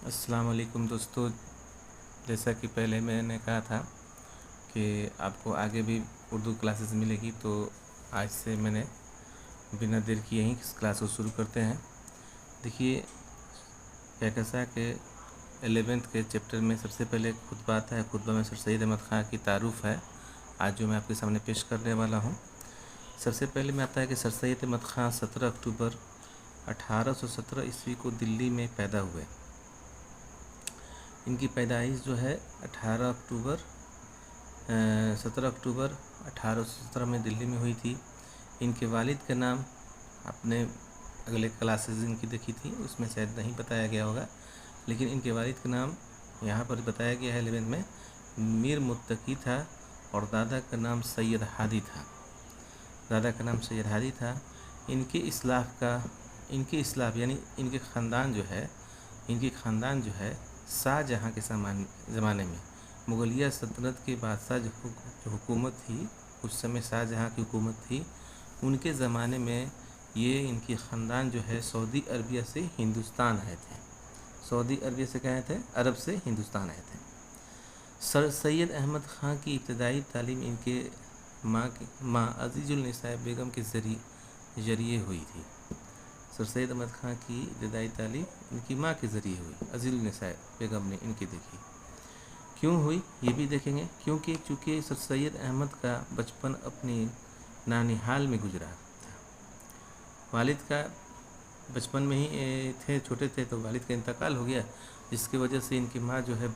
अस्सलाम वालेकुम दोस्तों। जैसा कि पहले मैंने कहा था कि आपको आगे भी उर्दू क्लासेस मिलेगी, तो आज से मैंने बिना देर किए ही इस क्लास को शुरू करते हैं। देखिए क्या कैसा कि 11th के चैप्टर में सबसे पहले खुतबा आता है। खुतबा में सर सैयद अहमद ख़ां की तारुफ़ है आज जो मैं आपके सामने पेश करने वाला हूँ। सबसे पहले में आता है कि सर सैयद अहमद ख़ां 17 अक्टूबर 1817 ईस्वी को दिल्ली में पैदा हुए। इनकी पैदाइश जो है 17 अक्टूबर 1817 में दिल्ली में हुई थी। इनके वालिद का नाम आपने अगले क्लासेस इनकी देखी थी उसमें शायद नहीं बताया गया होगा, लेकिन इनके वालिद का नाम यहाँ पर बताया गया है 11 में मीर मुत्तकी था और दादा का नाम सैयद हादी था। दादा का नाम सैयद हादी था। इनके इस्लाफ यानी इनके ख़ानदान जो है शाहजहाँ के ज़माने में मुग़लिया सल्तनत के बादशाह जो हुकूमत थी, उस समय शाहजहाँ की हुकूमत थी, उनके ज़माने में ये इनकी ख़ानदान जो है सऊदी अरबिया से हिंदुस्तान आए थे। सऊदी अरबिया से कहे थे, अरब से हिंदुस्तान आए थे। सर सैयद अहमद ख़ां की इब्तदाई तालीम इनके माँ अज़ीज़ुल निसा बेगम के ज़रिए हुई थी। सर सैयद अहमद ख़ां की इब्तदाई तालीम इनकी माँ के ज़रिए हुई, अज़ीज़ुल निसा बेगम ने इनकी देखी। क्यों हुई ये भी देखेंगे, चूँकि सर सैयद अहमद का बचपन अपनी नानिहाल में गुजरा था। वालिद का बचपन में ही छोटे थे तो वालिद का इंतकाल हो गया, जिसकी वजह से इनकी माँ जो है